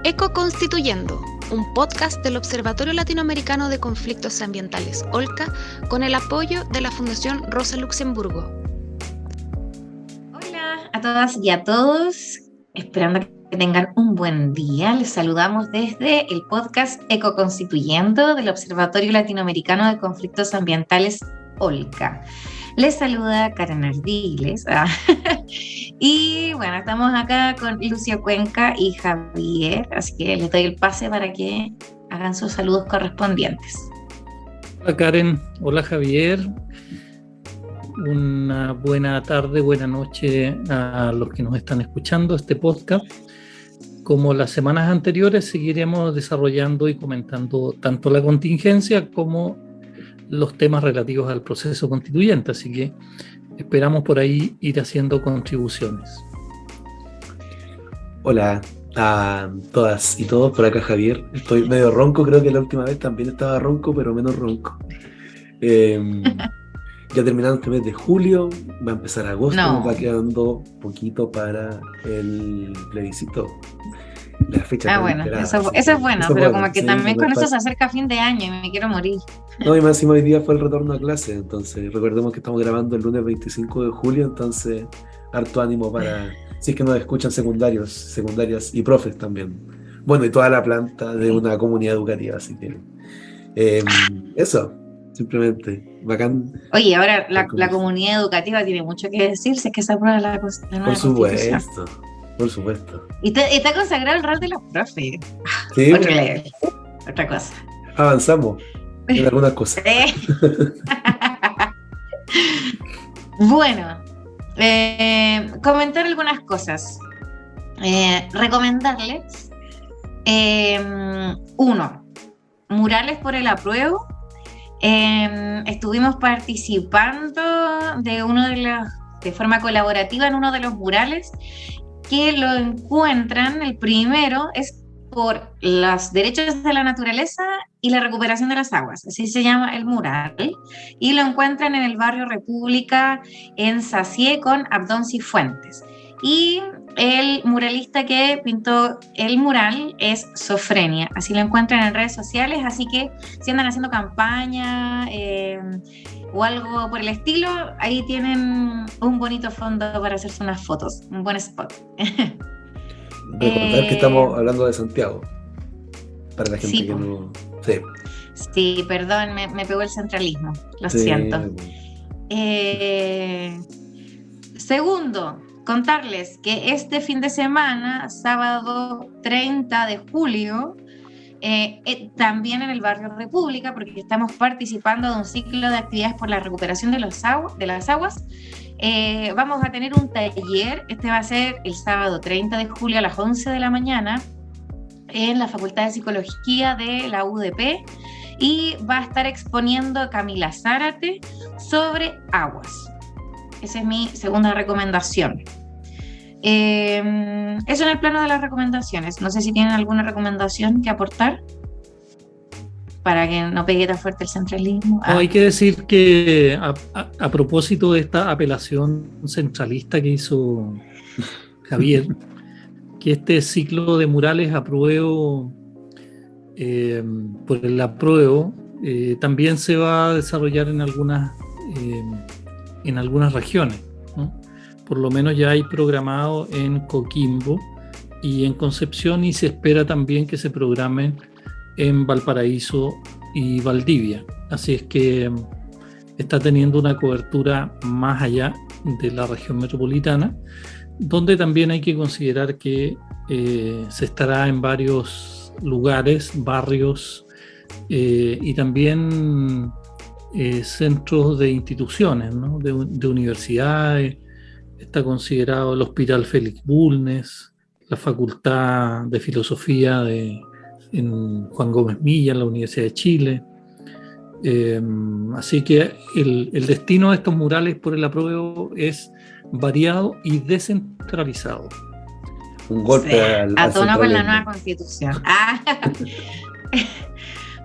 Ecoconstituyendo, un podcast del Observatorio Latinoamericano de Conflictos Ambientales, OLCA, con el apoyo de la Fundación Rosa Luxemburgo. Hola a todas y a todos, esperando que tengan un buen día. Les saludamos desde el podcast Ecoconstituyendo del Observatorio Latinoamericano de Conflictos Ambientales, OLCA. Les saluda Karen Ardiles. Y bueno, estamos acá con Lucio Cuenca y Javier, así que les doy el pase para que hagan sus saludos correspondientes. Hola Karen, hola Javier. Una buena tarde, buena noche a los que nos están escuchando este podcast. Como las semanas anteriores, seguiremos desarrollando y comentando tanto la contingencia como los temas relativos al proceso constituyente, así que esperamos por ahí ir haciendo contribuciones. Hola a todas y todos, por acá Javier. Estoy medio ronco, creo que la última vez también estaba ronco, pero menos ronco. Ya terminando este mes de julio, va a empezar agosto, nos va quedando poquito para el plebiscito. La fecha bueno, eso es bueno, pero como que sí, también con eso se acerca fin de año y me quiero morir. No, y más encima hoy día fue el retorno a clase, entonces recordemos que estamos grabando el lunes 25 de julio, entonces harto ánimo para, si es que nos escuchan secundarias y profes también. Bueno, y toda la planta de una comunidad educativa, así que eso, simplemente, bacán. Oye, ahora la comunidad educativa tiene mucho que decir, si es que se aprueba la nueva Constitución. Por supuesto. Y está consagrado el rol de los profes. Sí, otro level, otra cosa. Avanzamos en algunas cosas. Bueno, comentar algunas cosas. Recomendarles. Uno, murales por el apruebo. Estuvimos participando de forma colaborativa en uno de los murales que lo encuentran. El primero es por los derechos de la naturaleza y la recuperación de las aguas, así se llama el mural, y lo encuentran en el barrio República en Sacié con Abdón Cifuentes. Y el muralista que pintó el mural es Sofrenia, así lo encuentran en redes sociales, así que si andan haciendo campaña o algo por el estilo, ahí tienen un bonito fondo para hacerse unas fotos, un buen spot. Recordar que estamos hablando de Santiago, para la gente que no... Sí, perdón, me pegó el centralismo, lo siento. Segundo, contarles que este fin de semana, sábado 30 de julio, también en el barrio República, porque estamos participando de un ciclo de actividades por la recuperación de las aguas, vamos a tener un taller. Este va a ser el sábado 30 de julio a las 11 de la mañana en la Facultad de Psicología de la UDP, y va a estar exponiendo Camila Zárate sobre aguas. Esa es mi segunda recomendación. Eso en el plano de las recomendaciones. No sé si tienen alguna recomendación que aportar para que no pegue tan fuerte el centralismo. Hay que decir que a propósito de esta apelación centralista que hizo Javier, que este ciclo de murales apruebo por el apruebo también se va a desarrollar en algunas regiones, ¿no? Por lo menos ya hay programado en Coquimbo y en Concepción, y se espera también que se programen en Valparaíso y Valdivia. Así es que está teniendo una cobertura más allá de la región metropolitana, donde también hay que considerar que se estará en varios lugares, barrios y también centros de instituciones, ¿no? de universidades. Está considerado el Hospital Félix Bulnes, la Facultad de Filosofía en Juan Gómez Milla, en la Universidad de Chile. Así que el destino de estos murales por el apruebo es variado y descentralizado. Un golpe a tono con la nueva Constitución.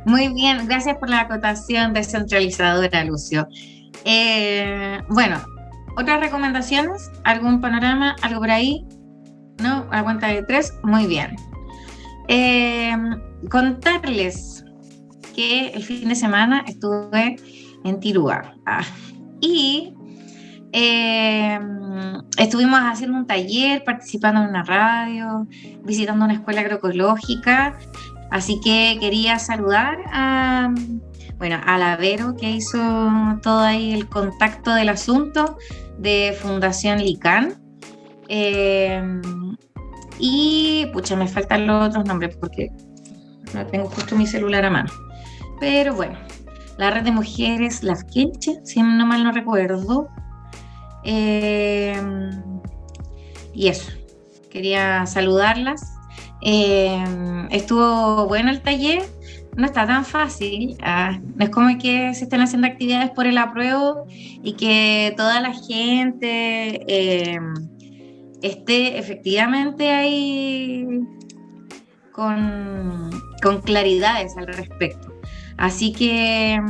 Muy bien, gracias por la acotación descentralizadora, Lucio. Bueno, ¿Otras recomendaciones? ¿Algún panorama? ¿Algo por ahí? ¿No? A la cuenta de 3. Muy bien. Contarles que el fin de semana estuve en Tirúa. Y estuvimos haciendo un taller, participando en una radio, visitando una escuela agroecológica. Así que quería saludar a la Vero, que hizo todo ahí el contacto del asunto de Fundación Licán. Y me faltan los otros nombres porque no tengo justo mi celular a mano. Pero bueno, la red de mujeres Lafkenche, si no mal no recuerdo. Y eso, quería saludarlas. Estuvo bueno el taller, no está tan fácil, no es como que se estén haciendo actividades por el apruebo y que toda la gente esté efectivamente ahí con claridades al respecto. Así que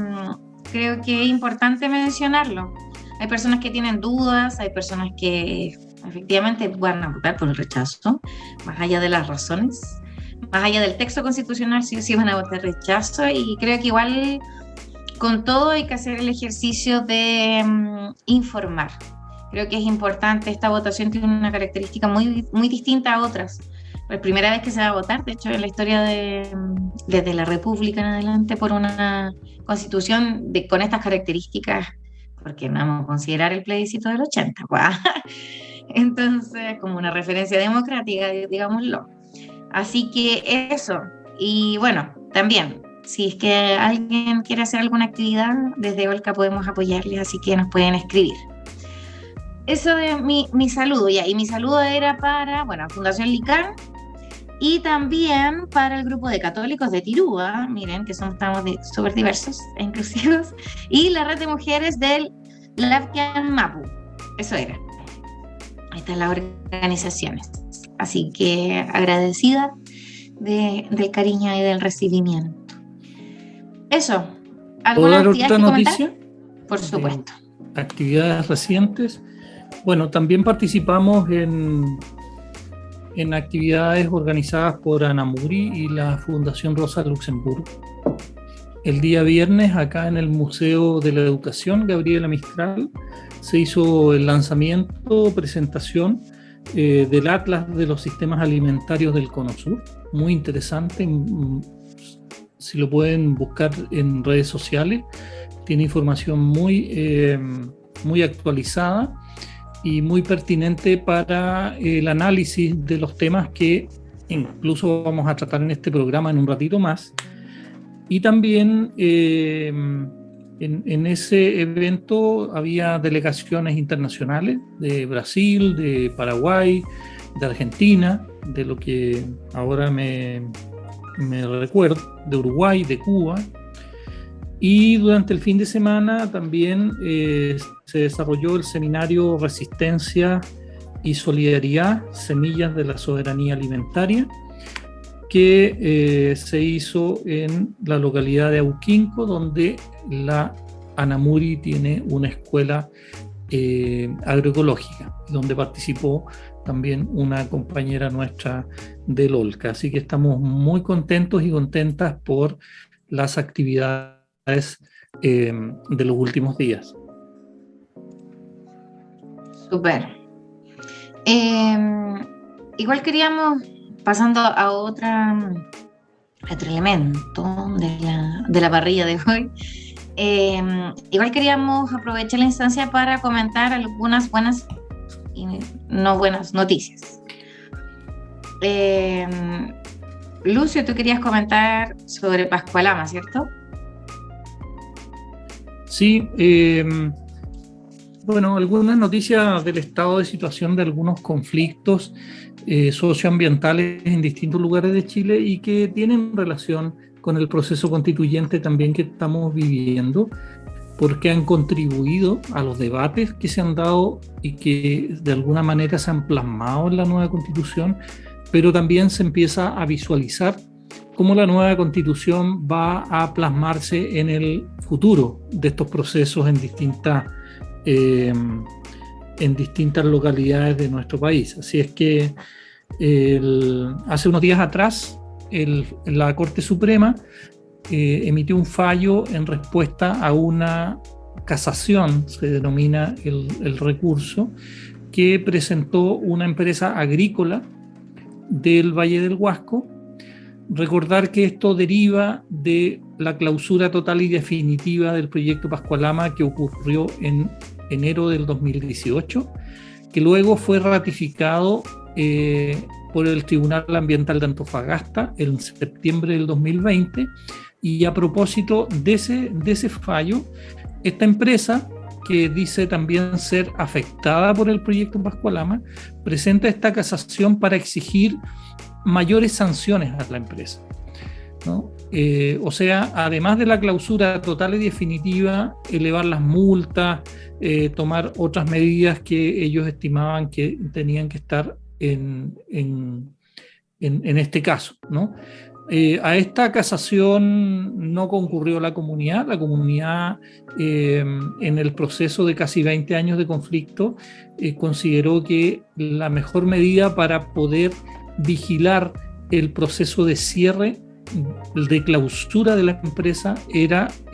creo que es importante mencionarlo. Hay personas que tienen dudas, hay personas que efectivamente van a votar por el rechazo, más allá de las razones, más allá del texto constitucional, sí van a votar rechazo, y creo que igual con todo hay que hacer el ejercicio de informar. Creo que es importante. Esta votación tiene una característica muy, muy distinta a otras. La primera vez que se va a votar, de hecho, en la historia desde la República en adelante, por una constitución con estas características, porque no vamos a considerar el plebiscito del 80, entonces, como una referencia democrática, digámoslo. Así que eso. Y bueno, también, si es que alguien quiere hacer alguna actividad, desde Olca podemos apoyarles, así que nos pueden escribir. Eso de mi saludo, y mi saludo era para, Fundación Licán, y también para el grupo de católicos de Tirúa, miren que estamos súper diversos e inclusivos, y la red de mujeres del Lafken Mapu. Eso era. Ahí están las organizaciones. Así que agradecida del cariño y del recibimiento. Eso. ¿Alguna actividad que comentar? Por supuesto. Actividades recientes. Bueno, también participamos en actividades organizadas por Anamuri y la Fundación Rosa Luxemburgo. El día viernes, acá en el Museo de la Educación Gabriela Mistral, se hizo el lanzamiento, presentación del Atlas de los Sistemas Alimentarios del Cono Sur. Muy interesante, si lo pueden buscar en redes sociales, tiene información muy actualizada y muy pertinente para el análisis de los temas que incluso vamos a tratar en este programa en un ratito más. Y también en ese evento había delegaciones internacionales de Brasil, de Paraguay, de Argentina, de lo que ahora me recuerdo, de Uruguay, de Cuba. Y durante el fin de semana también se desarrolló el seminario Resistencia y Solidaridad, Semillas de la Soberanía Alimentaria, que se hizo en la localidad de Auquinco, donde la Anamuri tiene una escuela agroecológica, donde participó también una compañera nuestra del Olca. Así que estamos muy contentos y contentas por las actividades de los últimos días. Súper. Igual queríamos, pasando a otro elemento de la parrilla de hoy, igual queríamos aprovechar la instancia para comentar algunas buenas y no buenas noticias. Lucio, tú querías comentar sobre Pascualama, ¿cierto? Sí, algunas noticias del estado de situación de algunos conflictos socioambientales en distintos lugares de Chile y que tienen relación con el proceso constituyente también que estamos viviendo, porque han contribuido a los debates que se han dado y que de alguna manera se han plasmado en la nueva constitución, pero también se empieza a visualizar cómo la nueva constitución va a plasmarse en el futuro de estos procesos en distintas en distintas localidades de nuestro país. Así es que hace unos días atrás la Corte Suprema emitió un fallo en respuesta a una casación, se denomina el recurso, que presentó una empresa agrícola del Valle del Huasco. Recordar que esto deriva de la clausura total y definitiva del proyecto Pascualama que ocurrió en enero del 2018, que luego fue ratificado por el Tribunal Ambiental de Antofagasta en septiembre del 2020, y a propósito de ese fallo, esta empresa, que dice también ser afectada por el proyecto Pascualama, presenta esta casación para exigir mayores sanciones a la empresa, ¿no? O sea, además de la clausura total y definitiva, elevar las multas, tomar otras medidas que ellos estimaban que tenían que estar en este caso, ¿no? A esta casación no concurrió la comunidad. La comunidad, en el proceso de casi 20 años de conflicto, consideró que la mejor medida para poder vigilar el proceso de cierre, de clausura de la empresa,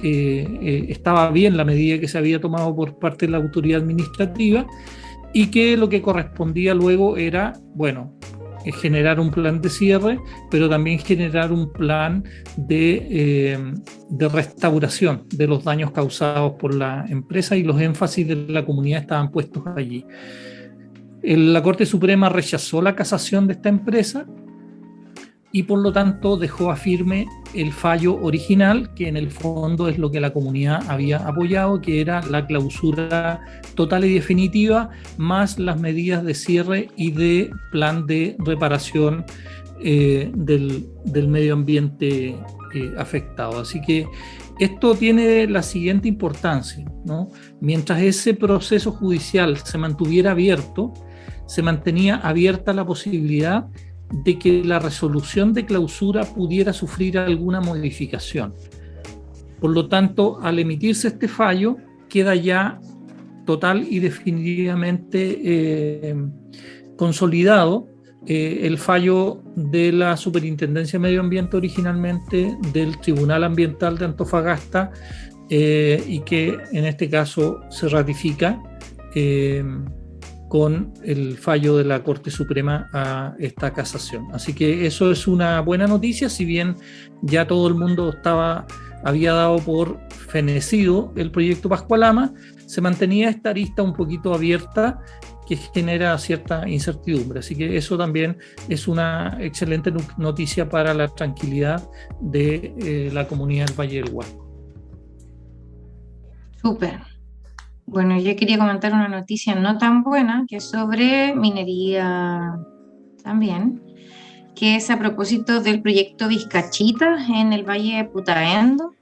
estaba bien la medida que se había tomado por parte de la autoridad administrativa, y que lo que correspondía luego era, bueno, generar un plan de cierre, pero también generar un plan de restauración de los daños causados por la empresa, y los énfasis de la comunidad estaban puestos allí. La Corte Suprema rechazó la casación de esta empresa y por lo tanto dejó a firme el fallo original, que en el fondo es lo que la comunidad había apoyado, que era la clausura total y definitiva, más las medidas de cierre y de plan de reparación del medio ambiente afectado. Así que esto tiene la siguiente importancia, ¿no? Mientras ese proceso judicial se mantuviera abierto, se mantenía abierta la posibilidad de que la resolución de clausura pudiera sufrir alguna modificación. Por lo tanto, al emitirse este fallo, queda ya total y definitivamente consolidado el fallo de la Superintendencia de Medio Ambiente, originalmente del Tribunal Ambiental de Antofagasta, y que en este caso se ratifica con el fallo de la Corte Suprema a esta casación. Así que eso es una buena noticia, si bien ya todo el mundo había dado por fenecido el proyecto Pascualama, se mantenía esta arista un poquito abierta que genera cierta incertidumbre. Así que eso también es una excelente noticia para la tranquilidad de la comunidad del Valle del Huasco. Súper. Bueno, yo quería comentar una noticia no tan buena, que es sobre minería también, que es a propósito del proyecto Vizcachita en el Valle de Putaendo,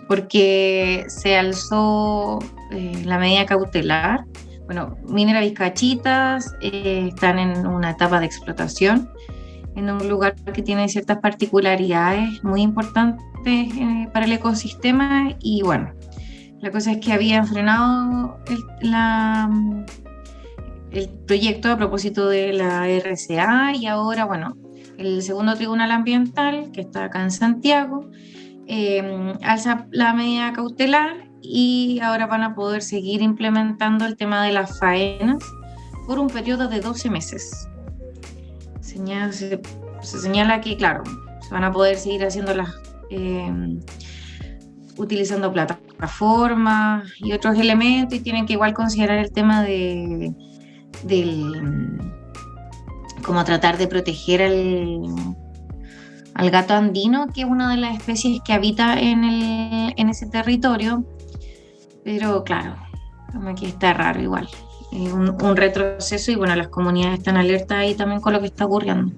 porque se alzó la medida cautelar. Bueno, Minera Vizcachitas están en una etapa de explotación en un lugar que tiene ciertas particularidades muy importantes para el ecosistema, y bueno, la cosa es que habían frenado el proyecto a propósito de la RCA, y ahora, bueno, el segundo tribunal ambiental, que está acá en Santiago, alza la medida cautelar, y ahora van a poder seguir implementando el tema de las faenas por un periodo de 12 meses. Se señala que, claro, se van a poder seguir haciendo utilizando plataformas y otros elementos, y tienen que igual considerar el tema como tratar de proteger al gato andino, que es una de las especies que habita en ese territorio. Pero claro, como que está raro igual, un retroceso, y bueno, las comunidades están alertas ahí también con lo que está ocurriendo.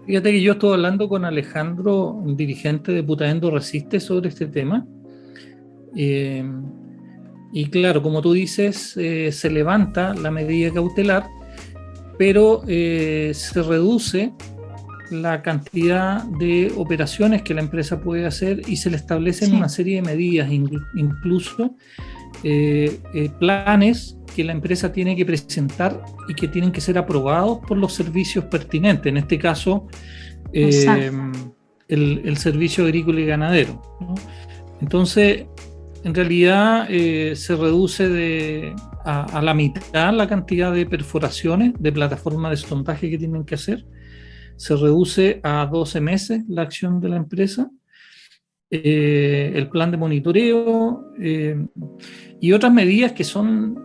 Fíjate que yo estuve hablando con Alejandro, un dirigente de Putaendo Resiste, sobre este tema. Y claro, como tú dices, se levanta la medida cautelar, pero se reduce la cantidad de operaciones que la empresa puede hacer, y se le establecen una serie de medidas, incluso planes que la empresa tiene que presentar y que tienen que ser aprobados por los servicios pertinentes, en este caso el servicio agrícola y ganadero, ¿no? Entonces, en realidad se reduce a la mitad la cantidad de perforaciones de plataforma de sondaje que tienen que hacer, se reduce a 12 meses la acción de la empresa, el plan de monitoreo y otras medidas que son,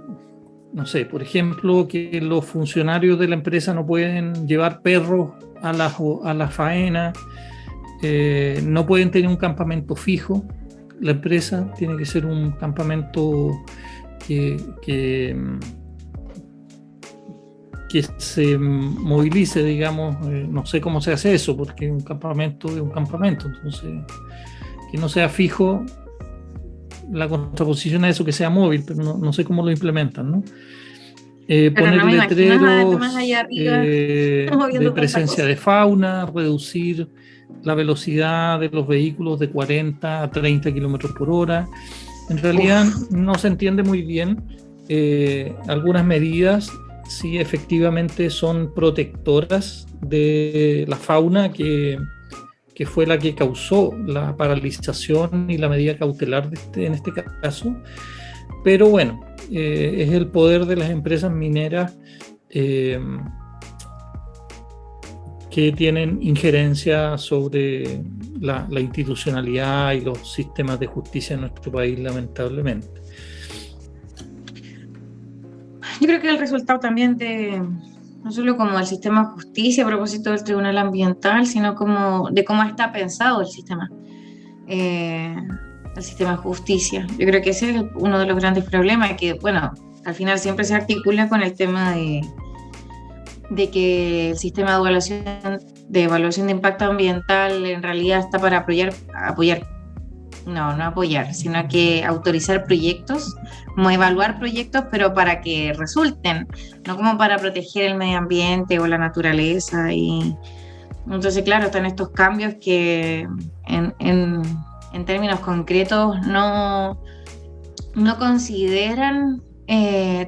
no sé, por ejemplo, que los funcionarios de la empresa no pueden llevar perros a la faena, no pueden tener un campamento fijo. La empresa tiene que ser un campamento que se movilice, digamos, no sé cómo se hace eso, porque un campamento es un campamento, entonces que no sea fijo. La contraposición a eso, que sea móvil, pero no sé cómo lo implementan, ¿no? Poner no letreros más allá arriba, de presencia de fauna, reducir la velocidad de los vehículos de 40 a 30 kilómetros por hora. En realidad no se entiende muy bien. Algunas medidas sí efectivamente son protectoras de la fauna que fue la que causó la paralización y la medida cautelar en este caso. Pero bueno, es el poder de las empresas mineras que tienen injerencia sobre la institucionalidad y los sistemas de justicia en nuestro país, lamentablemente. Yo creo que el resultado también no solo como el sistema de justicia a propósito del Tribunal Ambiental, sino como de cómo está pensado el sistema de justicia. Yo creo que ese es uno de los grandes problemas, que bueno, al final siempre se articula con el tema de que el sistema de evaluación de impacto ambiental en realidad está para apoyar, sino que autorizar proyectos, como evaluar proyectos, pero para que resulten, no como para proteger el medio ambiente o la naturaleza. Y entonces, claro, están estos cambios que en términos concretos no consideran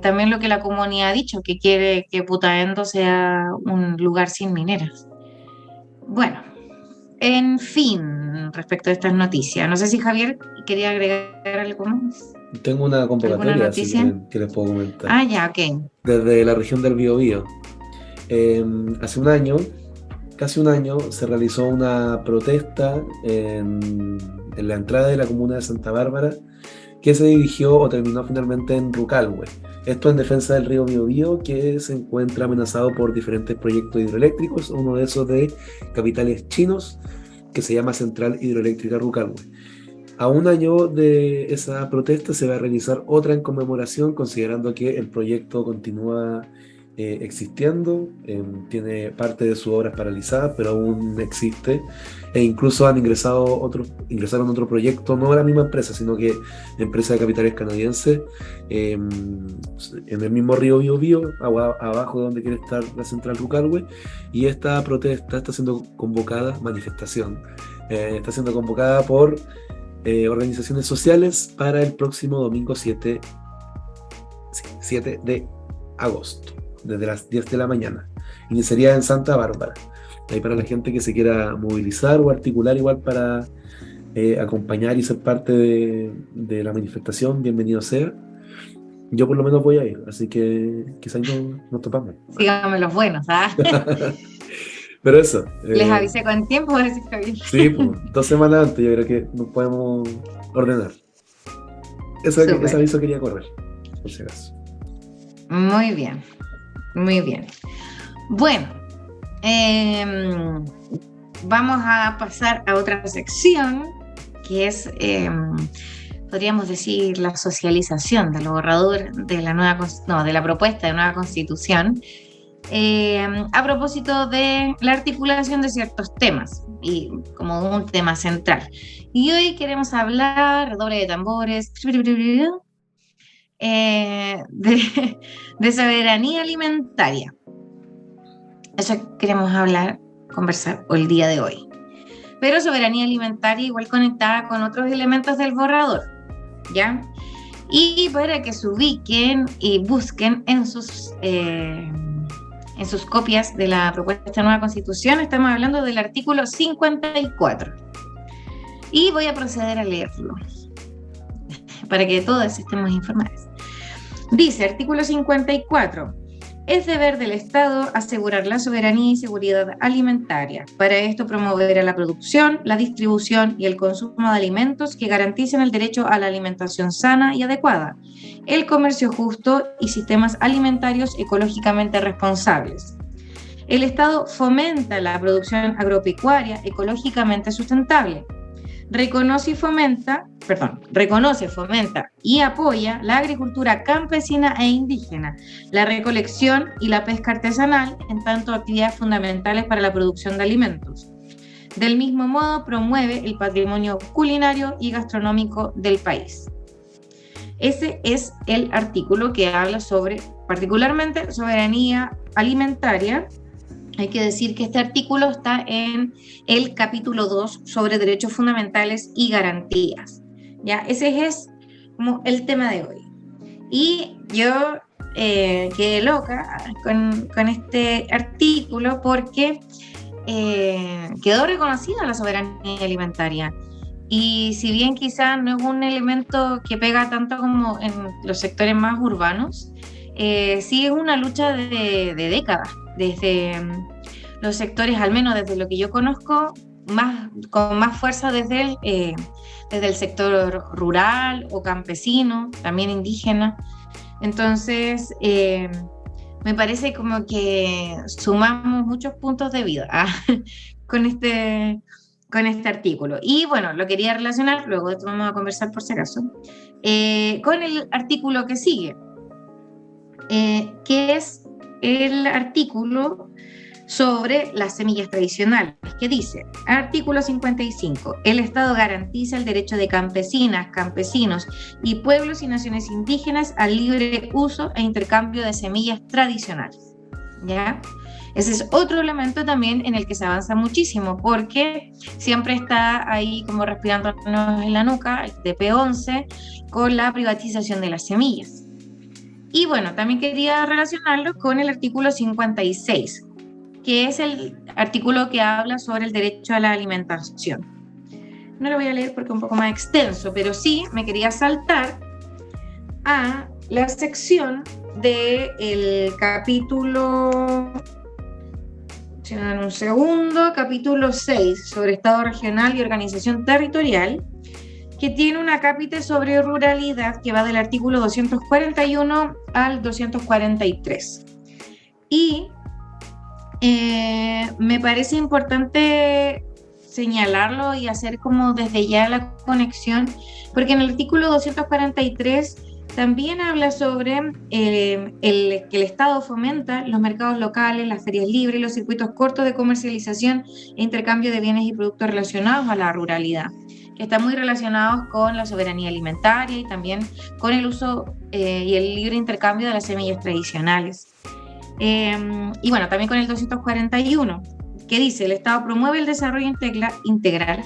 también lo que la comunidad ha dicho, que quiere que Putaendo sea un lugar sin mineras. Bueno, en fin, respecto a estas noticias, no sé si Javier quería agregar algo más. Tengo una convocatoria que les puedo comentar. Ya, ok. Desde la región del Biobío. Hace casi un año, se realizó una protesta en la entrada de la comuna de Santa Bárbara, que se dirigió o terminó finalmente en Rucalhue. Esto en defensa del río Biobío, que se encuentra amenazado por diferentes proyectos hidroeléctricos, uno de esos de capitales chinos, que se llama Central Hidroeléctrica Rucalhue. A un año de esa protesta se va a realizar otra en conmemoración, considerando que el proyecto continúa existiendo, tiene parte de sus obras paralizadas, pero aún existe, e incluso ingresaron otro proyecto, no de la misma empresa, sino que empresa de capitales canadienses, en el mismo río Biobío, abajo de donde quiere estar la central Rucalhue, y esta protesta está siendo convocada, está siendo convocada por organizaciones sociales para el próximo domingo 7 de agosto, desde las 10 de la mañana. Iniciaría en Santa Bárbara. Ahí para la gente que se quiera movilizar o articular igual para acompañar y ser parte de la manifestación, bienvenido sea. Yo por lo menos voy a ir, así que quizás nos topamos. Síganme los buenos, ¿ah? Pero eso. Les avisé con tiempo, a decir Javier. Sí, pues, 2 semanas antes yo creo que nos podemos ordenar. Ese aviso quería correr, por si acaso. Muy bien, muy bien. Bueno, vamos a pasar a otra sección, que es, podríamos decir, la socialización del borrador de la propuesta de nueva constitución, a propósito de la articulación de ciertos temas y como un tema central. Y hoy queremos hablar, redoble de tambores, de soberanía alimentaria. Eso queremos conversar el día de hoy. Pero soberanía alimentaria igual conectada con otros elementos del borrador, ¿ya? Y para que se ubiquen y busquen en sus copias de la propuesta de nueva Constitución, estamos hablando del artículo 54. Y voy a proceder a leerlo, para que todos estemos informados. Dice, artículo 54. Es deber del Estado asegurar la soberanía y seguridad alimentaria. Para esto promover la producción, la distribución y el consumo de alimentos que garanticen el derecho a la alimentación sana y adecuada, el comercio justo y sistemas alimentarios ecológicamente responsables. El Estado fomenta la producción agropecuaria ecológicamente sustentable. Reconoce, fomenta y apoya la agricultura campesina e indígena, la recolección y la pesca artesanal, en tanto actividades fundamentales para la producción de alimentos. Del mismo modo, promueve el patrimonio culinario y gastronómico del país. Ese es el artículo que habla sobre, particularmente, soberanía alimentaria. Hay que decir que este artículo está en el capítulo 2 sobre derechos fundamentales y garantías. ¿Ya? Ese es como el tema de hoy. Y yo quedé loca con este artículo porque quedó reconocida la soberanía alimentaria. Y si bien quizás no es un elemento que pega tanto como en los sectores más urbanos, sí es una lucha de décadas. Desde los sectores, al menos desde lo que yo conozco, con más fuerza desde el sector rural o campesino, también indígena. Entonces, me parece como que sumamos muchos puntos de vida con este artículo. Y bueno, lo quería relacionar, luego de esto vamos a conversar por si acaso, con el artículo que sigue, que es el artículo sobre las semillas tradicionales, que dice, artículo 55, el Estado garantiza el derecho de campesinas, campesinos y pueblos y naciones indígenas al libre uso e intercambio de semillas tradicionales. ¿Ya? Ese es otro elemento también en el que se avanza muchísimo, porque siempre está ahí como respirándonos en la nuca, el TP11, con la privatización de las semillas. Y bueno, también quería relacionarlo con el artículo 56, que es el artículo que habla sobre el derecho a la alimentación. No lo voy a leer porque es un poco más extenso, pero sí me quería saltar a la sección del capítulo, capítulo 6, sobre Estado regional y organización territorial, que tiene una cápita sobre ruralidad que va del artículo 241 al 243. Y me parece importante señalarlo y hacer como desde ya la conexión, porque en el artículo 243 también habla sobre que el Estado fomenta los mercados locales, las ferias libres, los circuitos cortos de comercialización e intercambio de bienes y productos relacionados a la ruralidad, que están muy relacionados con la soberanía alimentaria y también con el uso y el libre intercambio de las semillas tradicionales. Y bueno, también con el 241, que dice, el Estado promueve el desarrollo integral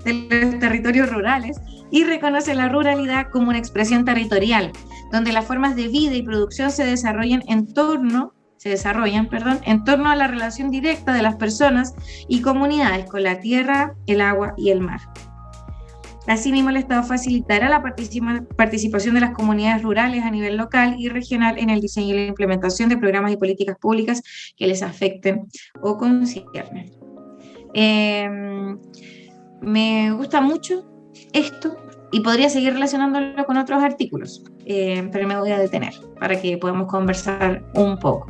de los territorios rurales y reconoce la ruralidad como una expresión territorial, donde las formas de vida y producción se desarrollan en torno a la relación directa de las personas y comunidades con la tierra, el agua y el mar. Asimismo, el Estado facilitará la participación de las comunidades rurales a nivel local y regional en el diseño y la implementación de programas y políticas públicas que les afecten o conciernen. Me gusta mucho esto y podría seguir relacionándolo con otros artículos, pero me voy a detener para que podamos conversar un poco.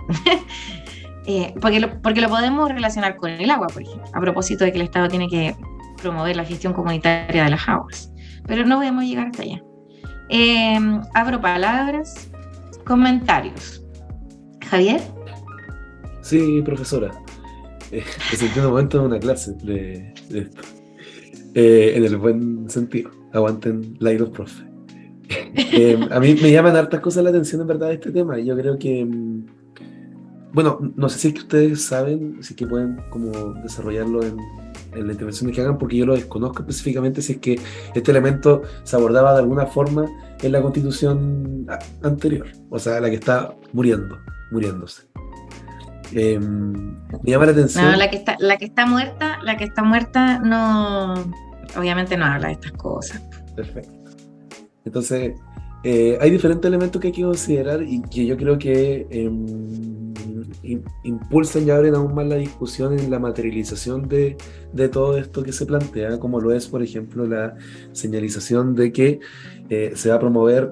Porque lo podemos relacionar con el agua, por ejemplo, a propósito de que el Estado tiene que promover la gestión comunitaria de las aguas, pero no podemos llegar hasta allá. Abro palabras, comentarios. Javier. Sí, profesora. Me sentí un momento en una clase de esto. En el buen sentido. Aguanten la y los profes. A mí me llaman hartas cosas la atención en verdad de este tema. Yo creo que, bueno, no sé si es que ustedes saben, si es que pueden como desarrollarlo en las intervenciones que hagan, porque yo lo desconozco específicamente si es que este elemento se abordaba de alguna forma en la constitución anterior, o sea, la que está muriéndose. Me llama la atención. No, la que está muerta no, obviamente no habla de estas cosas. Perfecto. Entonces, hay diferentes elementos que hay que considerar y que yo creo que impulsan y abren aún más la discusión en la materialización de todo esto que se plantea, como lo es, por ejemplo, la señalización de que se va a promover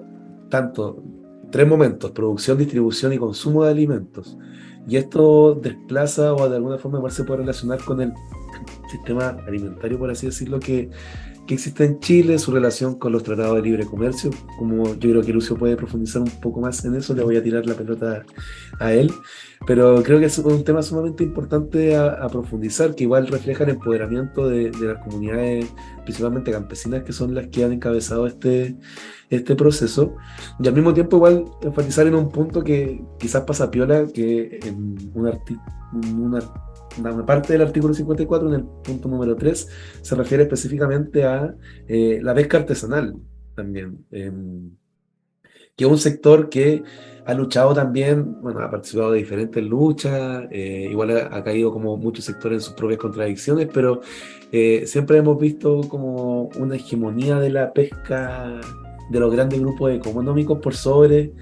tanto 3 momentos: producción, distribución y consumo de alimentos. Y esto desplaza o de alguna forma igual se puede relacionar con el sistema alimentario, por así decirlo, que existe en Chile, su relación con los tratados de libre comercio. Como yo creo que Lucio puede profundizar un poco más en eso, le voy a tirar la pelota a él, pero creo que es un tema sumamente importante a profundizar, que igual refleja el empoderamiento de las comunidades, principalmente campesinas, que son las que han encabezado este proceso, y al mismo tiempo igual enfatizar en un punto que quizás pasa piola, que en una parte del artículo 54, en el punto número 3, se refiere específicamente a la pesca artesanal también, que es un sector que ha luchado también, bueno, ha participado de diferentes luchas, igual ha caído como muchos sectores en sus propias contradicciones, pero siempre hemos visto como una hegemonía de la pesca de los grandes grupos económicos por sobre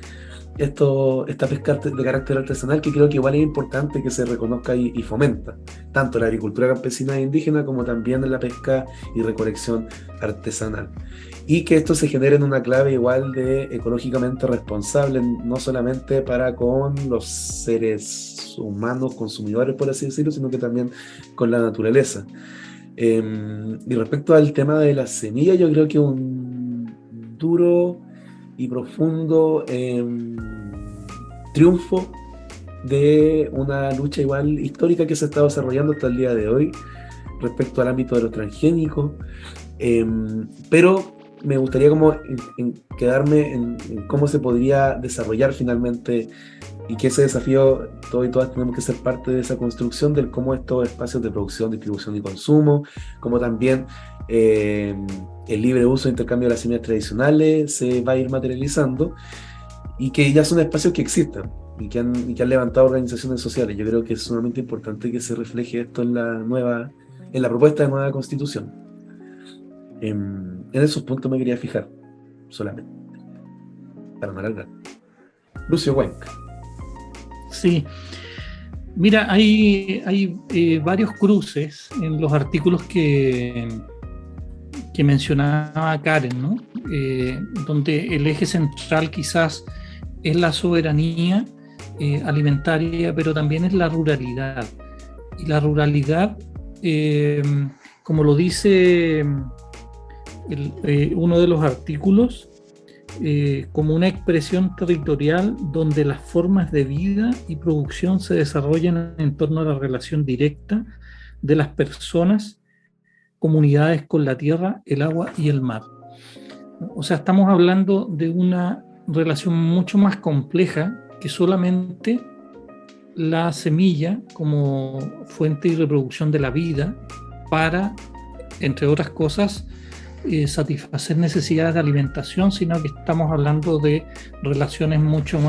esta pesca de carácter artesanal, que creo que igual es importante que se reconozca y fomenta tanto la agricultura campesina e indígena como también la pesca y recolección artesanal, y que esto se genere en una clave igual de ecológicamente responsable, no solamente para con los seres humanos consumidores, por así decirlo, sino que también con la naturaleza. Y respecto al tema de la semilla, yo creo que un duro y profundo triunfo de una lucha igual histórica que se está desarrollando hasta el día de hoy respecto al ámbito de los transgénicos, pero me gustaría como quedarme en cómo se podría desarrollar finalmente, y que ese desafío todos y todas tenemos que ser parte de esa construcción del cómo estos espacios de producción, distribución y consumo, como también el libre uso e intercambio de las semillas tradicionales se va a ir materializando, y que ya son espacios que existen y que han levantado organizaciones sociales. Yo creo que es sumamente importante que se refleje esto en la propuesta de nueva constitución. En esos puntos me quería fijar solamente, para no alargar. Lucio Cuenca. Sí, mira, hay varios cruces en los artículos que mencionaba Karen, ¿no? Donde el eje central quizás es la soberanía alimentaria, pero también es la ruralidad. Y la ruralidad, como lo dice uno de los artículos, como una expresión territorial donde las formas de vida y producción se desarrollan en torno a la relación directa de las personas, comunidades con la tierra, el agua y el mar. O sea, estamos hablando de una relación mucho más compleja que solamente la semilla como fuente y reproducción de la vida para, entre otras cosas, satisfacer necesidades de alimentación, sino que estamos hablando de relaciones mucho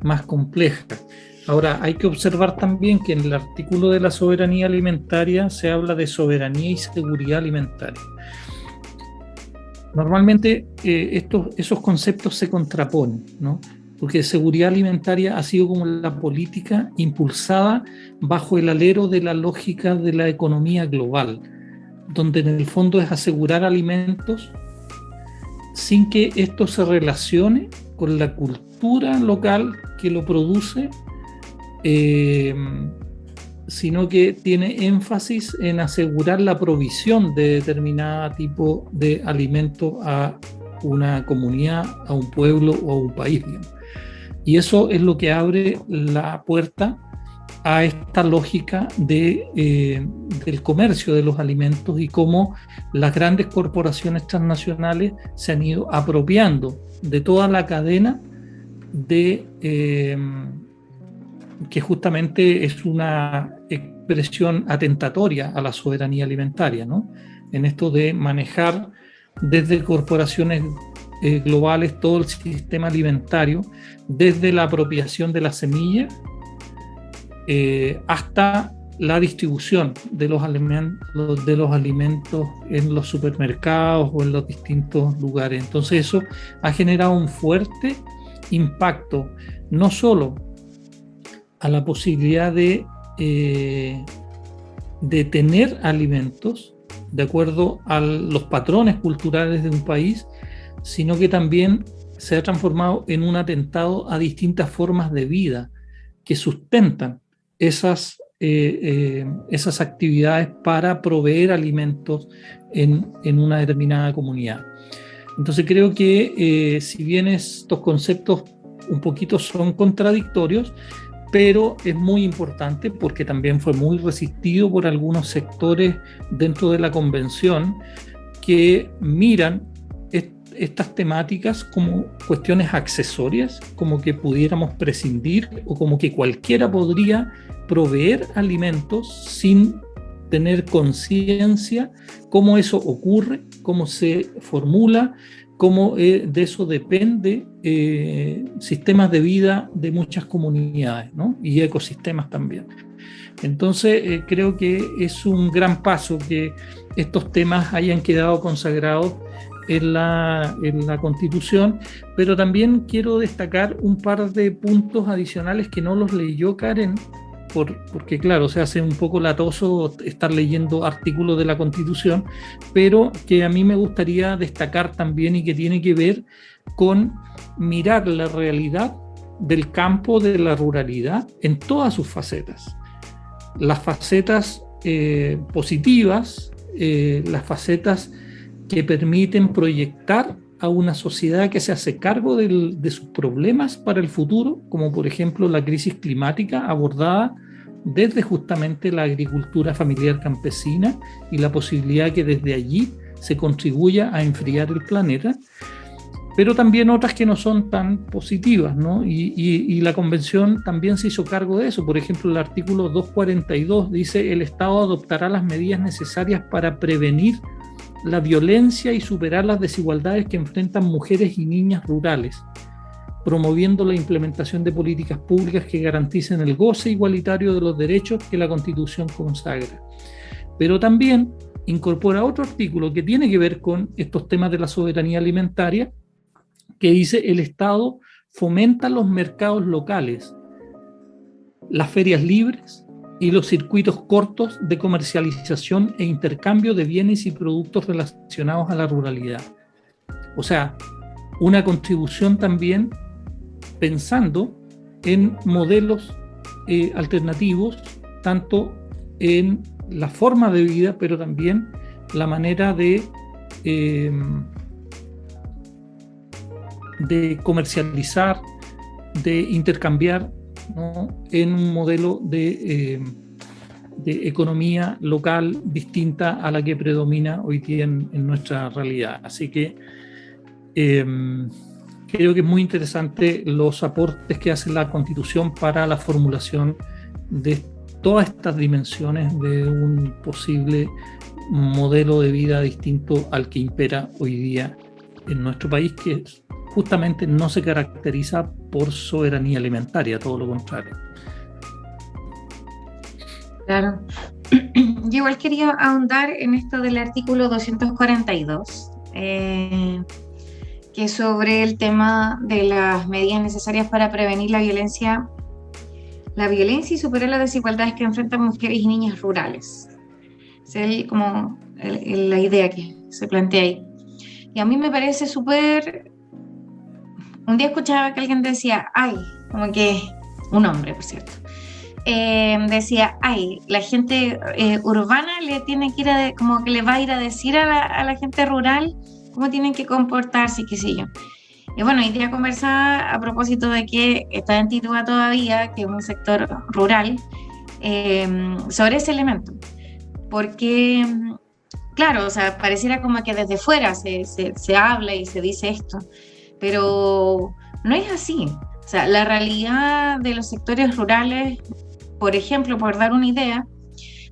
más complejas. Ahora, hay que observar también que en el artículo de la soberanía alimentaria se habla de soberanía y seguridad alimentaria. Normalmente esos conceptos se contraponen, ¿no? Porque seguridad alimentaria ha sido como la política impulsada bajo el alero de la lógica de la economía global, donde en el fondo es asegurar alimentos sin que esto se relacione con la cultura local que lo produce, sino que tiene énfasis en asegurar la provisión de determinado tipo de alimento a una comunidad, a un pueblo o a un país, digamos. Y eso es lo que abre la puerta a esta lógica del comercio de los alimentos y cómo las grandes corporaciones transnacionales se han ido apropiando de toda la cadena que justamente es una expresión atentatoria a la soberanía alimentaria, ¿no? En esto de manejar desde corporaciones globales todo el sistema alimentario, desde la apropiación de la semilla hasta la distribución de los alimentos en los supermercados o en los distintos lugares. Entonces eso ha generado un fuerte impacto, no solo a la posibilidad de tener alimentos de acuerdo a los patrones culturales de un país, sino que también se ha transformado en un atentado a distintas formas de vida que sustentan esas actividades para proveer alimentos en una determinada comunidad. Entonces creo que si bien estos conceptos un poquito son contradictorios, pero es muy importante porque también fue muy resistido por algunos sectores dentro de la convención que miran estas temáticas como cuestiones accesorias, como que pudiéramos prescindir o como que cualquiera podría proveer alimentos sin tener conciencia cómo eso ocurre, cómo se formula, cómo de eso depende sistemas de vida de muchas comunidades, ¿no? Y ecosistemas también. Entonces creo que es un gran paso que estos temas hayan quedado consagrados en la Constitución, pero también quiero destacar un par de puntos adicionales que no los leyó Karen, porque claro, se hace un poco latoso estar leyendo artículos de la Constitución, pero que a mí me gustaría destacar también y que tiene que ver con mirar la realidad del campo, de la ruralidad, en todas sus facetas. Las facetas positivas, las facetas que permiten proyectar a una sociedad que se hace cargo de sus problemas para el futuro, como por ejemplo la crisis climática abordada desde justamente la agricultura familiar campesina y la posibilidad que desde allí se contribuya a enfriar el planeta, pero también otras que no son tan positivas, ¿no? Y la Convención también se hizo cargo de eso. Por ejemplo, el artículo 242 dice: el Estado adoptará las medidas necesarias para prevenir la violencia y superar las desigualdades que enfrentan mujeres y niñas rurales, promoviendo la implementación de políticas públicas que garanticen el goce igualitario de los derechos que la Constitución consagra. Pero también incorpora otro artículo que tiene que ver con estos temas de la soberanía alimentaria, que dice: el Estado fomenta los mercados locales, las ferias libres y los circuitos cortos de comercialización e intercambio de bienes y productos relacionados a la ruralidad. O sea, una contribución también pensando en modelos alternativos, tanto en la forma de vida, pero también la manera de comercializar, de intercambiar, ¿no? En un modelo de economía local distinta a la que predomina hoy día en nuestra realidad. Así que creo que es muy interesante los aportes que hace la Constitución para la formulación de todas estas dimensiones de un posible modelo de vida distinto al que impera hoy día en nuestro país, que justamente no se caracteriza por soberanía alimentaria, todo lo contrario. Claro. Yo igual quería ahondar en esto del artículo 242, que es sobre el tema de las medidas necesarias para prevenir la violencia y superar las desigualdades que enfrentan mujeres y niñas rurales. Es como la idea que se plantea ahí. Y a mí me parece súper... Un día escuchaba que alguien decía, como que, un hombre, por cierto, decía, la gente urbana le tiene que ir como que le va a ir a decir a la gente rural cómo tienen que comportarse, qué sé yo. Y bueno, hoy día conversaba a propósito de que está en Tituba todavía, que es un sector rural, sobre ese elemento. Porque, claro, o sea, pareciera como que desde fuera se habla y se dice esto, pero no es así. O sea, la realidad de los sectores rurales, por ejemplo, por dar una idea,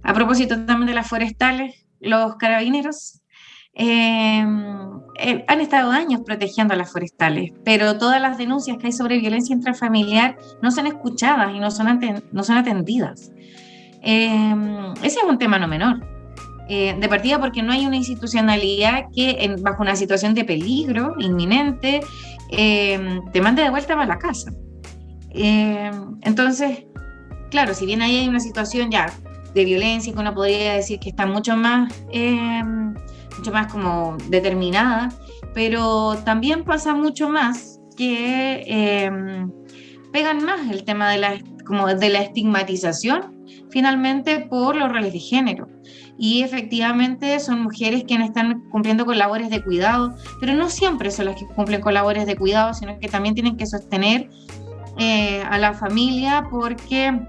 A propósito también de las forestales, los carabineros han estado años protegiendo a las forestales, pero todas las denuncias que hay sobre violencia intrafamiliar no son escuchadas y no son atendidas. Ese es un tema no menor. De partida porque no hay una institucionalidad que bajo una situación de peligro inminente te mande de vuelta para la casa. Entonces, claro, si bien ahí hay una situación ya de violencia que uno podría decir que está mucho más como determinada, pero también pasa mucho más que pegan más el tema de la estigmatización finalmente por los roles de género. Y efectivamente son mujeres quienes están cumpliendo con labores de cuidado, pero no siempre son las que cumplen con labores de cuidado, sino que también tienen que sostener a la familia porque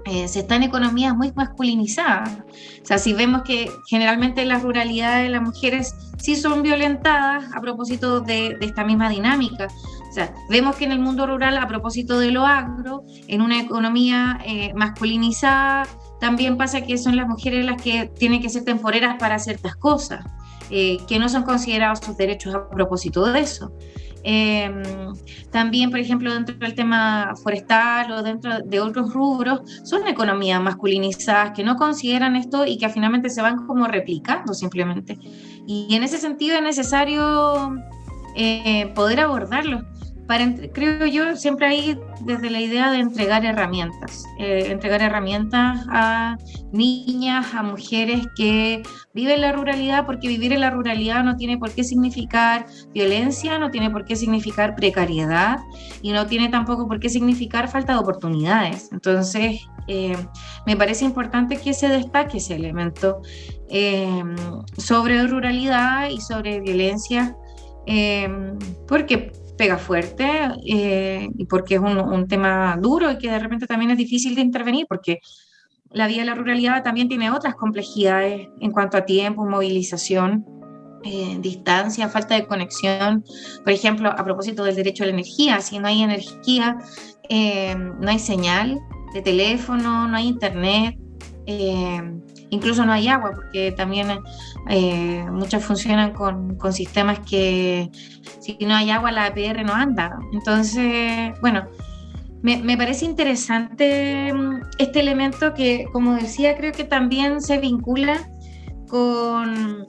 se está en economías muy masculinizadas. O sea, si vemos que generalmente en las ruralidades las mujeres sí son violentadas a propósito de esta misma dinámica. O sea, vemos que en el mundo rural, a propósito de lo agro, en una economía masculinizada, también pasa que son las mujeres las que tienen que ser temporeras para ciertas cosas, que no son considerados sus derechos a propósito de eso. También, por ejemplo, dentro del tema forestal o dentro de otros rubros, son economías masculinizadas que no consideran esto y que finalmente se van como replicando simplemente. Y en ese sentido es necesario poder abordarlo. Creo yo, siempre ahí desde la idea de entregar herramientas a niñas, a mujeres que viven la ruralidad, porque vivir en la ruralidad no tiene por qué significar violencia, no tiene por qué significar precariedad y no tiene tampoco por qué significar falta de oportunidades. Entonces, me parece importante que se destaque ese elemento sobre ruralidad y sobre violencia, porque pega fuerte y porque es un tema duro y que de repente también es difícil de intervenir, porque la vida de la ruralidad también tiene otras complejidades en cuanto a tiempo, movilización, distancia, falta de conexión. Por ejemplo, a propósito del derecho a la energía, si no hay energía, no hay señal de teléfono, no hay internet, incluso no hay agua, porque también muchas funcionan con sistemas que si no hay agua la APR no anda. Entonces, bueno, me parece interesante este elemento que, como decía, creo que también se vincula con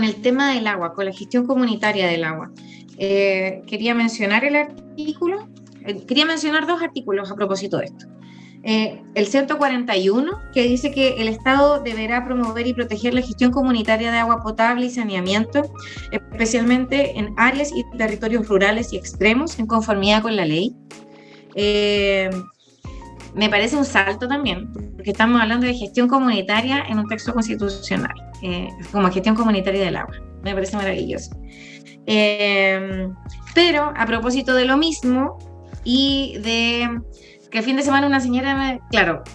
el tema del agua, con la gestión comunitaria del agua. Quería mencionar quería mencionar 2 artículos a propósito de esto. El 141, que dice que el Estado deberá promover y proteger la gestión comunitaria de agua potable y saneamiento, especialmente en áreas y territorios rurales y extremos, en conformidad con la ley. Me parece un salto también, porque estamos hablando de gestión comunitaria en un texto constitucional, como gestión comunitaria del agua. Me parece maravilloso. Pero a propósito de lo mismo y de que el fin de semana una señora,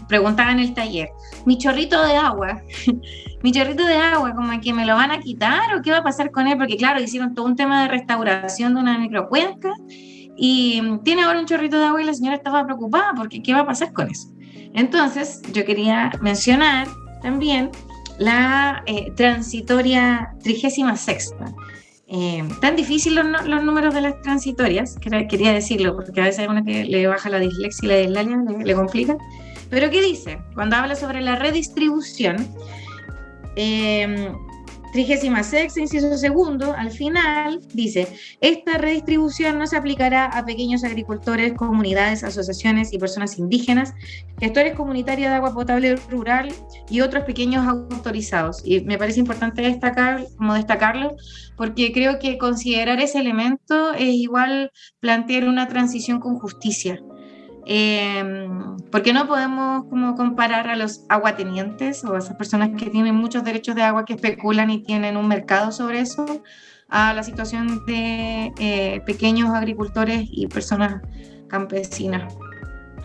preguntaba en el taller, mi chorrito de agua, como que me lo van a quitar o qué va a pasar con él, porque claro, hicieron todo un tema de restauración de una microcuenca y tiene ahora un chorrito de agua y la señora estaba preocupada porque qué va a pasar con eso. Entonces yo quería mencionar también la transitoria 36ª. Tan difícil los números de las transitorias, quería decirlo, porque a veces hay una que le baja la dislexia y la dislalia, le complica. Pero ¿qué dice? Cuando habla sobre la redistribución, 36ª, inciso segundo, al final dice, esta redistribución no se aplicará a pequeños agricultores, comunidades, asociaciones y personas indígenas, gestores comunitarios de agua potable rural y otros pequeños autorizados. Y me parece importante destacarlo, porque creo que considerar ese elemento es igual plantear una transición con justicia. Porque no podemos como comparar a los aguatenientes o a esas personas que tienen muchos derechos de agua que especulan y tienen un mercado sobre eso a la situación de pequeños agricultores y personas campesinas.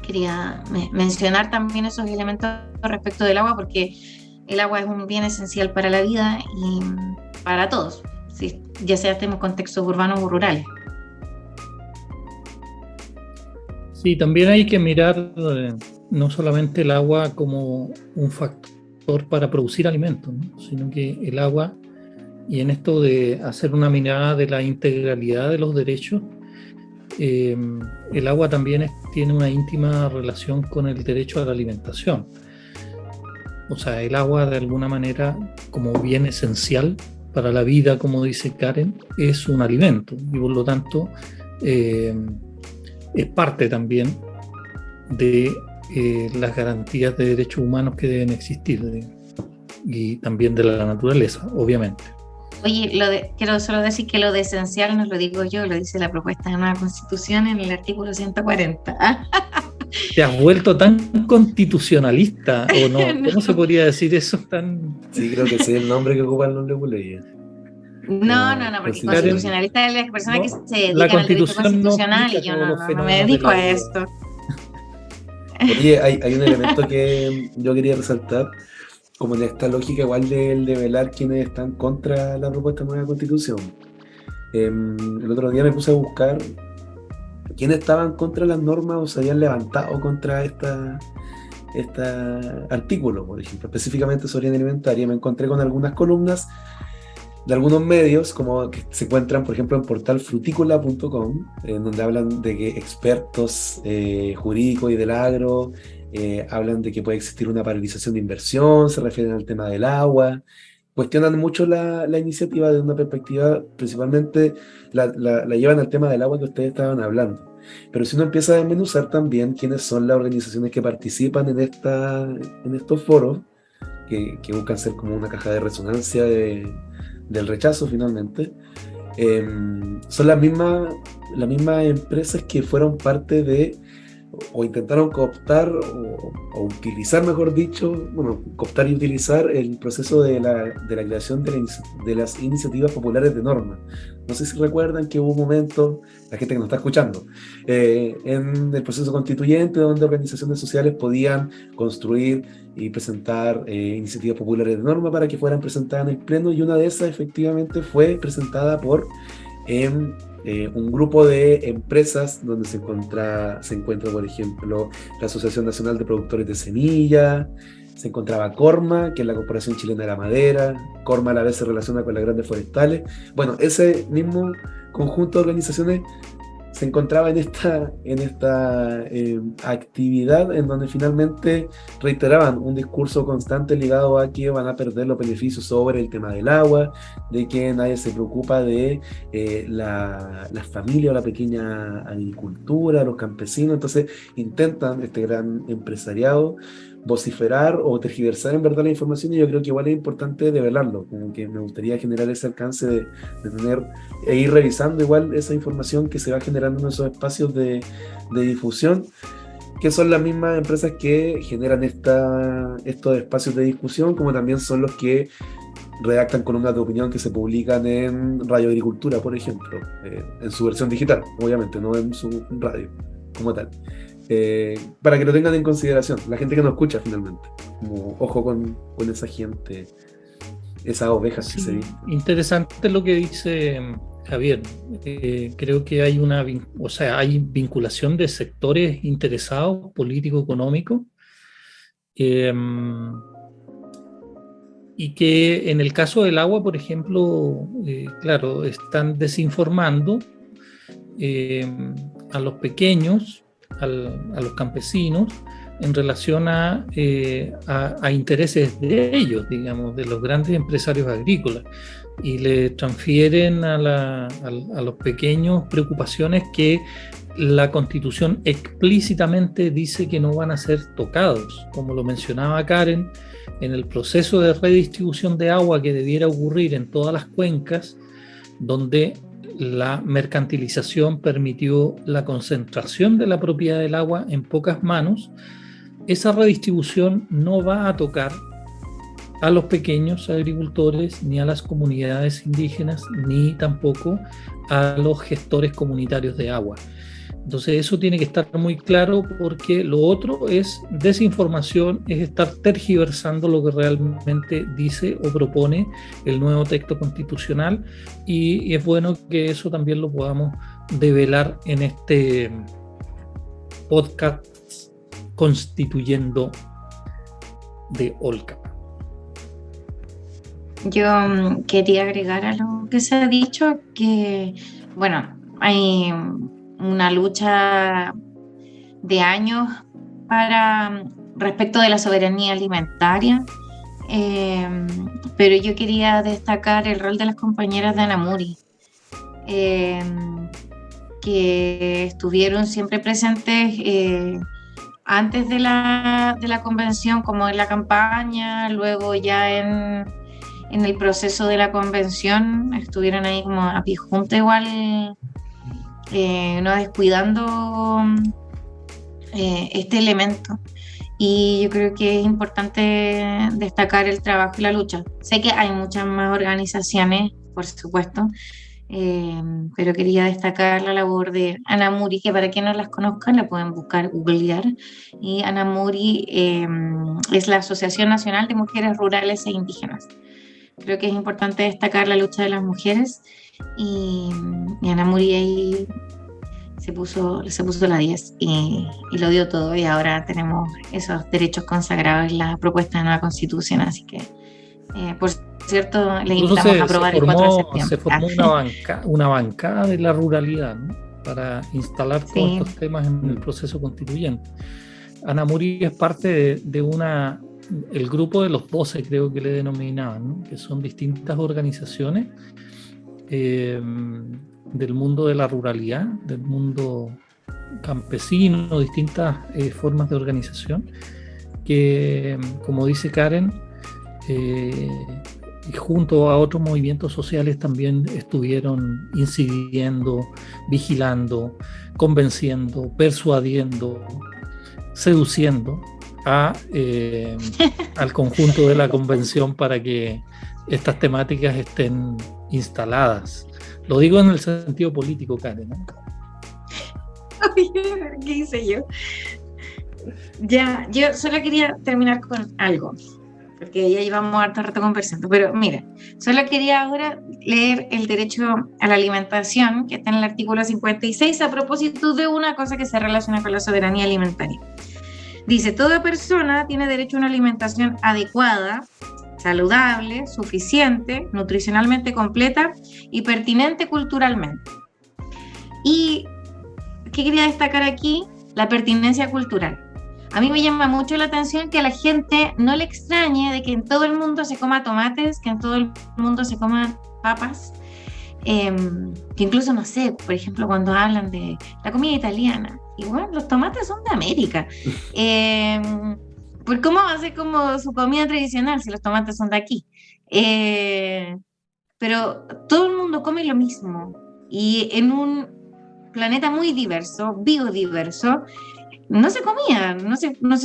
Quería mencionar también esos elementos respecto del agua, porque el agua es un bien esencial para la vida y para todos, ¿sí? Ya sea estemos en contextos urbanos o rurales. Sí, también hay que mirar no solamente el agua como un factor para producir alimentos, ¿no? Sino que el agua, y en esto de hacer una mirada de la integralidad de los derechos, el agua también tiene una íntima relación con el derecho a la alimentación. O sea, el agua de alguna manera, como bien esencial para la vida, como dice Karen, es un alimento y por lo tanto es parte también de las garantías de derechos humanos que deben existir, y también de la naturaleza, obviamente. Oye, quiero solo decir que lo de esencial no lo digo yo, lo dice la propuesta de nueva constitución en el artículo 140. ¿Te has vuelto tan constitucionalista o no? No. ¿Cómo se podría decir eso tan...? Sí, creo que ese es el nombre que ocupan los leguleyes. No, porque constitucionalista es la persona que se dedica al derecho constitucional y yo no me dedico a esto. Oye, hay un elemento que yo quería resaltar, como en esta lógica igual de velar quienes están contra la propuesta de nueva constitución. El otro día me puse a buscar quiénes estaban contra las normas o se habían levantado contra este artículo, por ejemplo, específicamente sobre alimentaria. Me encontré con algunas columnas de algunos medios, como que se encuentran, por ejemplo, en portal frutícola.com, en donde hablan de que expertos jurídicos y del agro hablan de que puede existir una paralización de inversión, se refieren al tema del agua, cuestionan mucho la iniciativa de una perspectiva, principalmente la llevan al tema del agua que ustedes estaban hablando. Pero si uno empieza a desmenuzar también quiénes son las organizaciones que participan en estos foros, que buscan ser como una caja de resonancia del rechazo finalmente, son las mismas empresas que fueron parte de, o intentaron cooptar, o utilizar, mejor dicho, cooptar y utilizar el proceso de la creación de las iniciativas populares de norma. No sé si recuerdan que hubo un momento, la gente que nos está escuchando, en el proceso constituyente, donde organizaciones sociales podían construir y presentar iniciativas populares de norma para que fueran presentadas en el Pleno, y una de esas efectivamente fue presentada por un grupo de empresas donde se encuentra, por ejemplo, la Asociación Nacional de Productores de Semilla, se encontraba Corma, que es la Corporación Chilena de la Madera. Corma a la vez se relaciona con las grandes forestales. Bueno, ese mismo conjunto de organizaciones se encontraba en esta actividad, en donde finalmente reiteraban un discurso constante ligado a que van a perder los beneficios sobre el tema del agua, de que nadie se preocupa de las familias o la pequeña agricultura, los campesinos. Entonces intentan, este gran empresariado, vociferar o tergiversar en verdad la información, y yo creo que igual es importante develarlo, como que me gustaría generar ese alcance de tener e ir revisando igual esa información que se va generando en esos espacios de difusión, que son las mismas empresas que generan estos espacios de discusión, como también son los que redactan columnas de opinión que se publican en Radio Agricultura, por ejemplo, en su versión digital, obviamente, no en su radio como tal. Para que lo tengan en consideración, la gente que nos escucha finalmente, como ojo con esa gente, esas ovejas, sí, que se vienen. Interesante lo que dice Javier. Creo que hay hay vinculación de sectores interesados, político-económicos, y que en el caso del agua, por ejemplo, claro, están desinformando a los pequeños, a los campesinos, en relación a intereses de ellos, digamos, de los grandes empresarios agrícolas, y le transfieren a los pequeños preocupaciones que la Constitución explícitamente dice que no van a ser tocados, como lo mencionaba Karen, en el proceso de redistribución de agua que debiera ocurrir en todas las cuencas, donde la mercantilización permitió la concentración de la propiedad del agua en pocas manos. Esa redistribución no va a tocar a los pequeños agricultores, ni a las comunidades indígenas, ni tampoco a los gestores comunitarios de agua. Entonces eso tiene que estar muy claro, porque lo otro es desinformación, es estar tergiversando lo que realmente dice o propone el nuevo texto constitucional, y es bueno que eso también lo podamos develar en este podcast constituyendo de Olca? Yo quería agregar a lo que se ha dicho que, bueno, hay una lucha de años respecto de la soberanía alimentaria, pero yo quería destacar el rol de las compañeras de Anamuri, que estuvieron siempre presentes antes de la convención, como en la campaña, luego ya en el proceso de la convención, estuvieron ahí como a pie juntos igual, no descuidando este elemento. Y yo creo que es importante destacar el trabajo y la lucha. Sé que hay muchas más organizaciones, por supuesto, pero quería destacar la labor de Anamuri, que para quienes no las conozcan la pueden buscar, googlear. Y Anamuri es la Asociación Nacional de Mujeres Rurales e Indígenas. Creo que es importante destacar la lucha de las mujeres, y Anamuri ahí se puso la 10 y lo dio todo, y ahora tenemos esos derechos consagrados en la propuesta de nueva constitución, así que por cierto, les invitamos a aprobar el 4 de septiembre. Se formó una bancada de la ruralidad, ¿no?, para instalar todos estos temas en el proceso constituyente. Anamuri es parte de el grupo de los 12, creo que le denominaban, ¿no?, que son distintas organizaciones del mundo de la ruralidad, del mundo campesino, distintas formas de organización, que, como dice Karen, y junto a otros movimientos sociales también estuvieron incidiendo, vigilando, convenciendo, persuadiendo, seduciendo al conjunto de la convención para que estas temáticas estén instaladas. Lo digo en el sentido político, Karen, ¿no? Oye, ¿qué hice yo? Ya, yo solo quería terminar con algo, porque ya llevamos harto rato conversando, pero mira, solo quería ahora leer el derecho a la alimentación, que está en el artículo 56, a propósito de una cosa que se relaciona con la soberanía alimentaria. Dice: toda persona tiene derecho a una alimentación adecuada, saludable, suficiente, nutricionalmente completa y pertinente culturalmente. ¿Y qué quería destacar aquí? La pertinencia cultural. A mí me llama mucho la atención que a la gente no le extrañe de que en todo el mundo se coma tomates, que en todo el mundo se coman papas, que incluso, no sé, por ejemplo, cuando hablan de la comida italiana, igual los tomates son de América. Pues ¿cómo va a ser como su comida tradicional si los tomates son de aquí? Pero todo el mundo come lo mismo, y en un planeta muy diverso, biodiverso, no se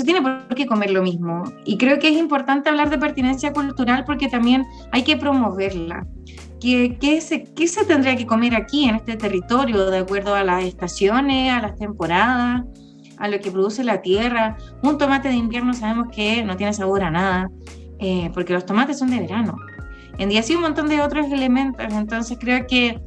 tiene por qué comer lo mismo. Y creo que es importante hablar de pertinencia cultural porque también hay que promoverla. ¿Qué se tendría que comer aquí en este territorio de acuerdo a las estaciones, a las temporadas, a lo que produce la tierra? Un tomate de invierno sabemos que no tiene sabor a nada, porque los tomates son de verano. Y así un montón de otros elementos. Entonces creo que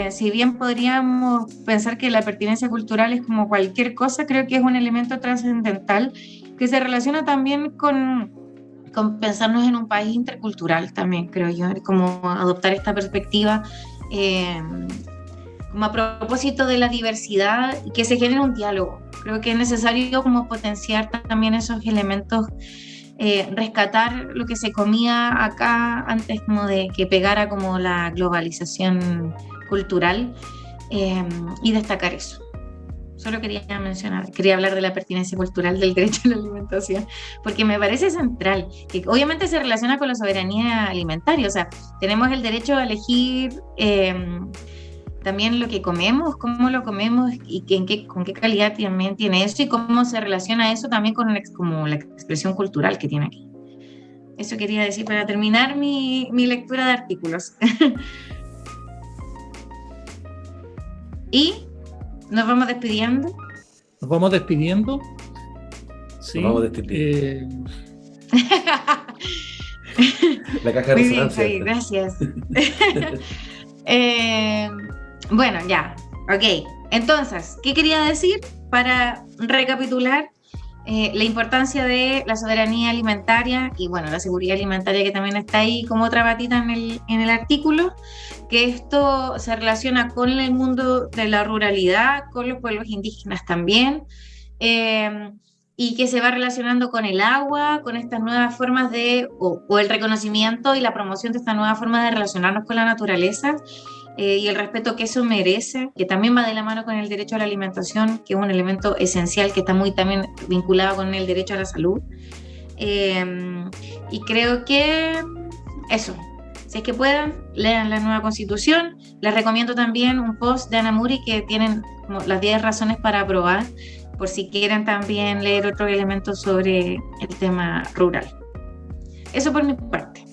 si bien podríamos pensar que la pertinencia cultural es como cualquier cosa, creo que es un elemento trascendental que se relaciona también con pensarnos en un país intercultural también, creo yo, como adoptar esta perspectiva como a propósito de la diversidad y que se genere un diálogo. Creo que es necesario como potenciar también esos elementos, rescatar lo que se comía acá antes como de que pegara como la globalización cultural, y destacar eso. Solo quería hablar de la pertinencia cultural del derecho a la alimentación, porque me parece central, que obviamente se relaciona con la soberanía alimentaria. O sea, tenemos el derecho a elegir también lo que comemos, cómo lo comemos y con qué calidad también tiene eso, y cómo se relaciona eso también con como la expresión cultural que tiene aquí. Eso quería decir para terminar mi lectura de artículos. Y nos vamos despidiendo. Nos vamos despidiendo. Sí. Nos vamos despidiendo. La caja de Muy bien, resonancia. Javi, gracias. Bueno, ya, ok. Entonces, ¿qué quería decir? Para recapitular, la importancia de la soberanía alimentaria y bueno, la seguridad alimentaria que también está ahí como otra batita en el artículo, que esto se relaciona con el mundo de la ruralidad, con los pueblos indígenas también, y que se va relacionando con el agua, con estas nuevas formas o el reconocimiento y la promoción de estas nuevas formas de relacionarnos con la naturaleza. Y el respeto que eso merece, que también va de la mano con el derecho a la alimentación, que es un elemento esencial que está muy también vinculado con el derecho a la salud. Y creo que eso, si es que puedan, lean la nueva Constitución. Les recomiendo también un post de Ana Muri que tienen como las 10 razones para aprobar, por si quieren también leer otros elementos sobre el tema rural. Eso por mi parte.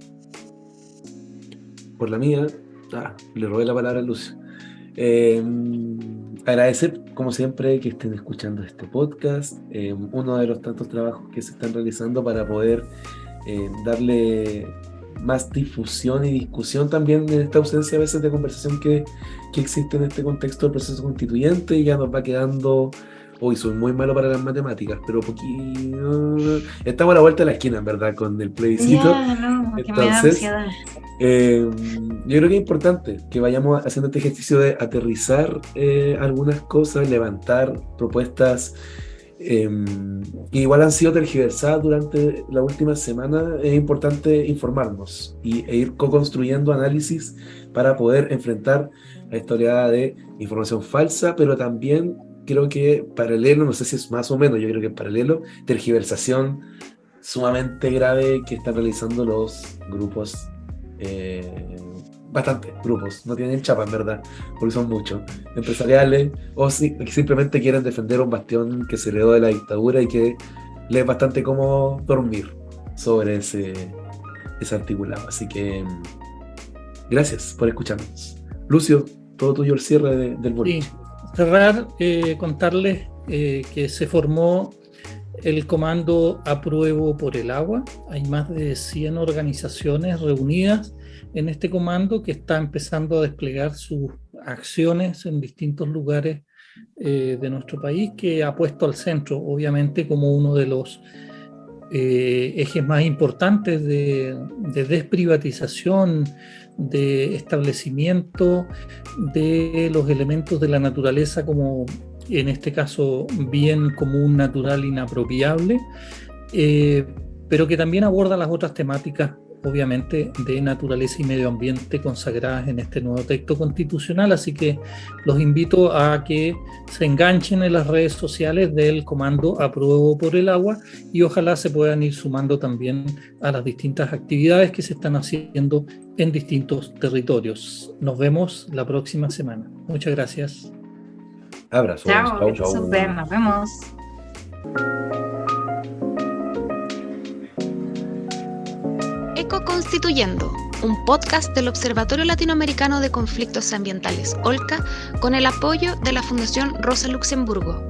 Por la mía, le robé la palabra a Lucio. Agradecer, como siempre, que estén escuchando este podcast, uno de los tantos trabajos que se están realizando para poder darle más difusión y discusión también en esta ausencia a veces de conversación que existe en este contexto del proceso constituyente, y ya nos va quedando. Hoy soy muy malo para las matemáticas, pero poquito. Estamos a la vuelta de la esquina, en verdad, con el plebiscito. Ya, no, que me da ansiedad. Yo creo que es importante que vayamos haciendo este ejercicio de aterrizar algunas cosas, levantar propuestas que igual han sido tergiversadas durante la última semana. Es importante informarnos e ir co-construyendo análisis para poder enfrentar a esta oleada de información falsa, pero también creo que paralelo, no sé si es más o menos, yo creo que paralelo, tergiversación sumamente grave que están realizando los grupos, bastantes grupos, no tienen chapa en verdad, porque son muchos, empresariales, o que simplemente quieren defender un bastión que se heredó de la dictadura y que les es bastante cómodo dormir sobre ese articulado. Así que gracias por escucharnos. Lucio, todo tuyo el cierre del boliche. Sí. Cerrar, contarles que se formó el Comando Apruebo por el Agua. Hay más de 100 organizaciones reunidas en este comando que está empezando a desplegar sus acciones en distintos lugares de nuestro país, que ha puesto al centro, obviamente, como uno de los ejes más importantes de desprivatización, de establecimiento de los elementos de la naturaleza como, en este caso, bien común, natural, inapropiable, pero que también aborda las otras temáticas, obviamente, de naturaleza y medio ambiente consagradas en este nuevo texto constitucional. Así que los invito a que se enganchen en las redes sociales del Comando Apruebo por el Agua y ojalá se puedan ir sumando también a las distintas actividades que se están haciendo en distintos territorios. Nos vemos la próxima semana. Muchas gracias. Abrazos. Chao, super, nos vemos. Ecoconstituyendo, un podcast del Observatorio Latinoamericano de Conflictos Ambientales, OLCA, con el apoyo de la Fundación Rosa Luxemburgo.